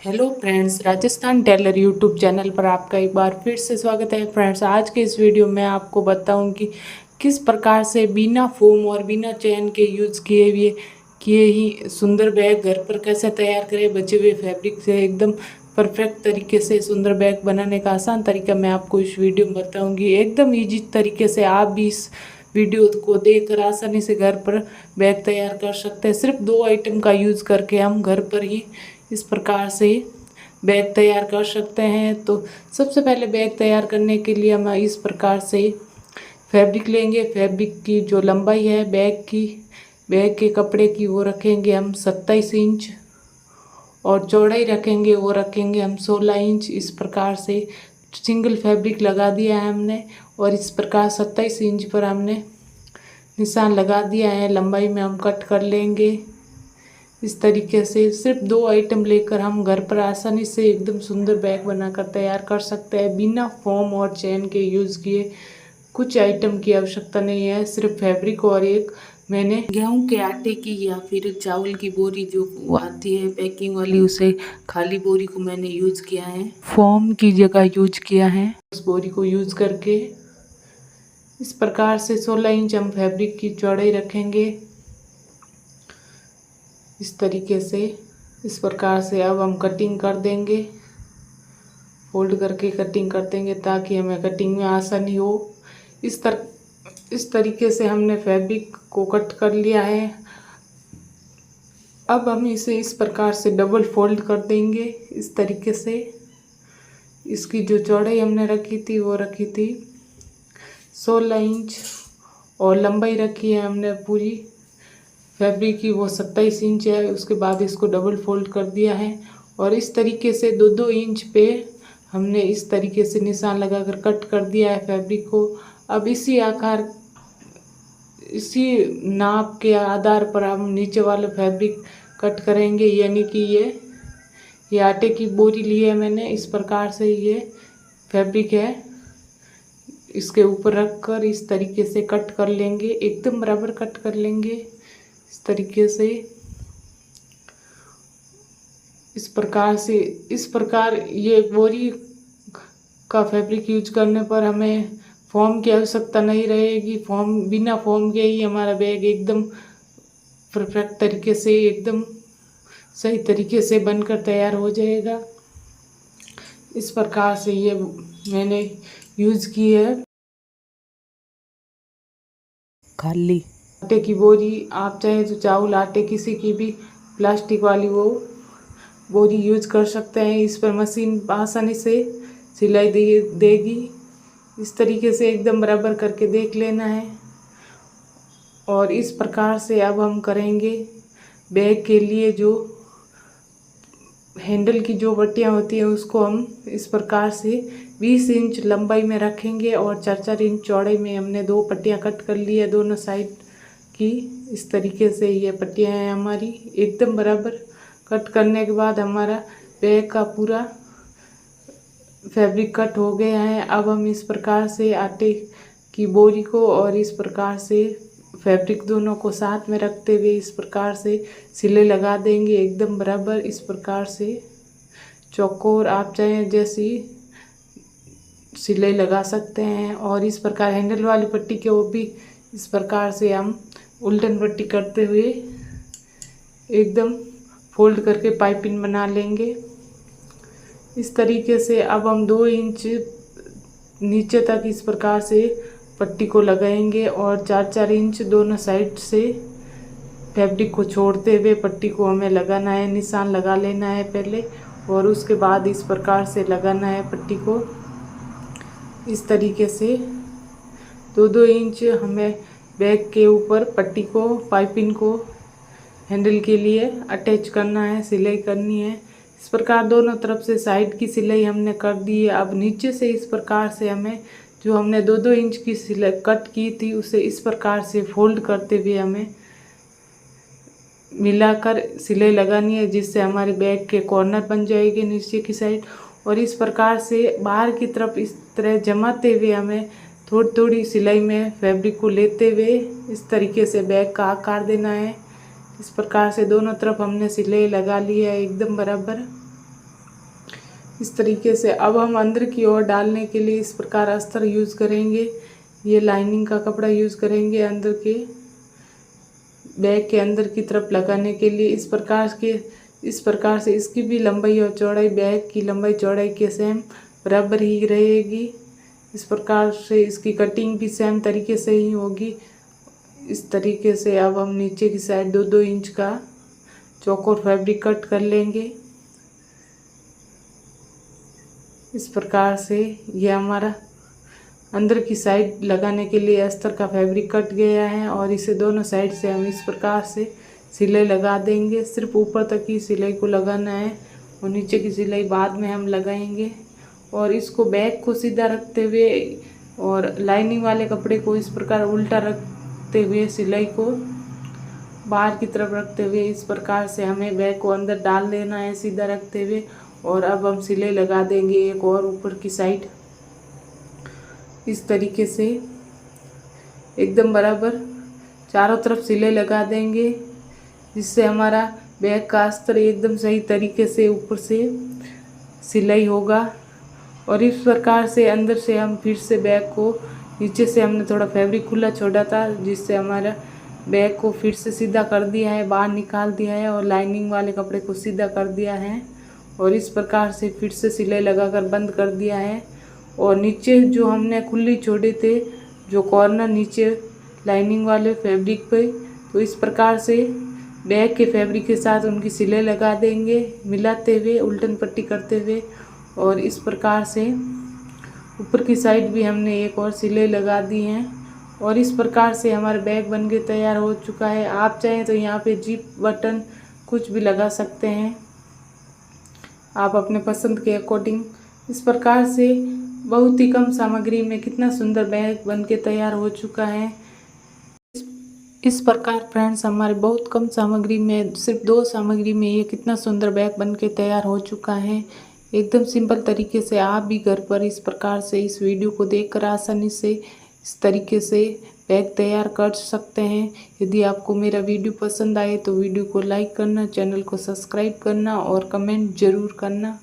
Hello friends, Rajasthan tailor YouTube channel पर आपका एक बार फिर से स्वागत है। फ्रेंड्स, आज के इस वीडियो में आपको बताऊं कि किस प्रकार से बिना फोम और बिना चैन के यूज़ किए ही सुंदर बैग घर पर कैसे तैयार करें। बचे हुए फैब्रिक से एकदम परफेक्ट तरीके से सुंदर बैग बनाने का आसान तरीका मैं आपको इस वीडियो में बताऊंगी। एकदम ईजी तरीके से आप भी इस वीडियो को देखकर आसानी से घर पर बैग तैयार कर सकते हैं। सिर्फ 2 आइटम का यूज़ करके हम घर पर ही इस प्रकार से बैग तैयार कर सकते हैं। तो सबसे पहले बैग तैयार करने के लिए हम इस प्रकार से फैब्रिक लेंगे। फैब्रिक की जो लंबाई है बैग के कपड़े की वो रखेंगे हम 27 इंच और चौड़ाई वो रखेंगे हम 16 इंच। इस प्रकार से सिंगल फैब्रिक लगा दिया है हमने और इस प्रकार 27 इंच पर हमने निशान लगा दिया है। लंबाई में हम कट कर लेंगे। इस तरीके से सिर्फ 2 आइटम लेकर हम घर पर आसानी से एकदम सुंदर बैग बनाकर तैयार कर सकते हैं बिना फोम और चैन के यूज़ किए। कुछ आइटम की आवश्यकता नहीं है, सिर्फ फैब्रिक और एक मैंने गेहूं के आटे की या फिर चावल की बोरी जो आती है पैकिंग वाली, उसे खाली बोरी को मैंने यूज़ किया है, फोम की जगह यूज किया है। उस बोरी को यूज़ करके इस प्रकार से 16 इंच हम फैब्रिक की चौड़ाई रखेंगे। इस तरीके से इस प्रकार से अब हम कटिंग कर देंगे, फोल्ड करके कटिंग कर देंगे ताकि हमें कटिंग में आसानी हो। इस तरीके से हमने फैब्रिक को कट कर लिया है। अब हम इसे इस प्रकार से डबल फोल्ड कर देंगे। इस तरीके से इसकी जो चौड़ाई हमने रखी थी वो रखी थी 16 इंच और लंबाई रखी है हमने पूरी फैब्रिक की वो 27 इंच है। उसके बाद इसको डबल फोल्ड कर दिया है और इस तरीके से 2-2 इंच पे हमने इस तरीके से निशान लगाकर कट कर दिया है फैब्रिक को। अब इसी नाप के आधार पर हम नीचे वाला फैब्रिक कट करेंगे। यानी कि ये आटे की बोरी ली है मैंने, इस प्रकार से ये फैब्रिक है, इसके ऊपर रख कर इस तरीके से कट कर लेंगे, एकदम बराबर कट कर लेंगे। इस तरीके से इस प्रकार ये बोरी का फैब्रिक यूज करने पर हमें फॉर्म की आवश्यकता नहीं रहेगी। बिना फॉर्म के ही हमारा बैग एकदम परफेक्ट तरीके से एकदम सही तरीके से बनकर तैयार हो जाएगा। इस प्रकार से ये मैंने यूज की है खाली आटे की बोरी। आप चाहे तो चावल आटे किसी की भी प्लास्टिक वाली वो बोरी यूज कर सकते हैं। इस पर मशीन आसानी से सिलाई देगी। इस तरीके से एकदम बराबर करके देख लेना है और इस प्रकार से अब हम करेंगे बैग के लिए जो हैंडल की जो पट्टियाँ होती हैं उसको हम इस प्रकार से 20 इंच लंबाई में रखेंगे और 4-4 इंच चौड़ाई में हमने 2 पट्टियाँ कट कर ली है दोनों साइड की। इस तरीके से ये पट्टियाँ हैं हमारी एकदम बराबर। कट करने के बाद हमारा बैग का पूरा फैब्रिक कट हो गया है। अब हम इस प्रकार से आटे की बोरी को और इस प्रकार से फैब्रिक दोनों को साथ में रखते हुए इस प्रकार से सिले लगा देंगे एकदम बराबर। इस प्रकार से चौकोर आप चाहें जैसी सिलाई लगा सकते हैं और इस प्रकार हैंडल वाली पट्टी के वो भी इस प्रकार से हम उल्टन पट्टी करते हुए एकदम फोल्ड करके पाइपिंग बना लेंगे। इस तरीके से अब हम 2 इंच नीचे तक इस प्रकार से पट्टी को लगाएंगे और 4-4 इंच दोनों साइड से फैब्रिक को छोड़ते हुए पट्टी को हमें लगाना है, निशान लगा लेना है पहले और उसके बाद इस प्रकार से लगाना है पट्टी को। इस तरीके से 2-2 इंच हमें बैग के ऊपर पट्टी को पाइपिंग को हैंडल के लिए अटैच करना है, सिलाई करनी है। इस प्रकार दोनों तरफ से साइड की सिलाई हमने कर दी है। अब नीचे से इस प्रकार से हमें जो हमने 2-2 इंच की सिलाई कट की थी उसे इस प्रकार से फोल्ड करते हुए हमें मिलाकर सिलाई लगानी है, जिससे हमारे बैग के कॉर्नर बन जाएगी नीचे की साइड। और इस प्रकार से बाहर की तरफ इस तरह जमाते हुए हमें थोड़ी थोड़ी सिलाई में फैब्रिक को लेते हुए इस तरीके से बैग का आकार देना है। इस प्रकार से दोनों तरफ हमने सिलाई लगा ली है एकदम बराबर। इस तरीके से अब हम अंदर की ओर डालने के लिए इस प्रकार अस्तर यूज़ करेंगे। ये लाइनिंग का कपड़ा यूज़ करेंगे अंदर के बैग के अंदर की तरफ लगाने के लिए। इस प्रकार से इसकी भी लंबाई और चौड़ाई बैग की लंबाई चौड़ाई के सेम बराबर ही रहेगी। इस प्रकार से इसकी कटिंग भी सेम तरीके से ही होगी। इस तरीके से अब हम नीचे की साइड 2-2 इंच का चौकोर फैब्रिक कट कर लेंगे। इस प्रकार से ये हमारा अंदर की साइड लगाने के लिए अस्तर का फैब्रिक कट गया है और इसे दोनों साइड से हम इस प्रकार से सिलाई लगा देंगे। सिर्फ ऊपर तक ही सिलाई को लगाना है और नीचे की सिलाई बाद में हम लगाएंगे। और इसको बैक को सीधा रखते हुए और लाइनिंग वाले कपड़े को इस प्रकार उल्टा रखते हुए सिलाई को बाहर की तरफ रखते हुए इस प्रकार से हमें बैक को अंदर डाल देना है सीधा रखते हुए। और अब हम सिलाई लगा देंगे एक और ऊपर की साइड इस तरीके से एकदम बराबर चारों तरफ सिलाई लगा देंगे, जिससे हमारा बैक का अस्तर एकदम सही तरीके से ऊपर से सिलाई होगा। और इस प्रकार से अंदर से हम फिर से बैक को नीचे से हमने थोड़ा फैब्रिक खुला छोड़ा था, जिससे हमारा बैक को फिर से सीधा कर दिया है, बाहर निकाल दिया है और लाइनिंग वाले कपड़े को सीधा कर दिया है और इस प्रकार से फिर से सिलाई लगाकर बंद कर दिया है। और नीचे जो हमने खुली छोड़े थे जो कॉर्नर नीचे लाइनिंग वाले फैब्रिक पे, तो इस प्रकार से बैक के फैब्रिक के साथ उनकी सिलाई लगा देंगे मिलाते हुए उल्टन पट्टी करते हुए। और इस प्रकार से ऊपर की साइड भी हमने एक और सिलाई लगा दी है और इस प्रकार से हमारा बैग बन के तैयार हो चुका है। आप चाहें तो यहाँ पे जिप बटन कुछ भी लगा सकते हैं आप अपने पसंद के अकॉर्डिंग। इस प्रकार से बहुत ही कम सामग्री में कितना सुंदर बैग बन के तैयार हो चुका है। इस प्रकार फ्रेंड्स हमारे बहुत कम सामग्री में सिर्फ 2 सामग्री में ये कितना सुंदर बैग बन के तैयार हो चुका है। एकदम सिंपल तरीके से आप भी घर पर इस प्रकार से इस वीडियो को देखकर आसानी से इस तरीके से बैग तैयार कर सकते हैं। यदि आपको मेरा वीडियो पसंद आए तो वीडियो को लाइक करना, चैनल को सब्सक्राइब करना और कमेंट ज़रूर करना।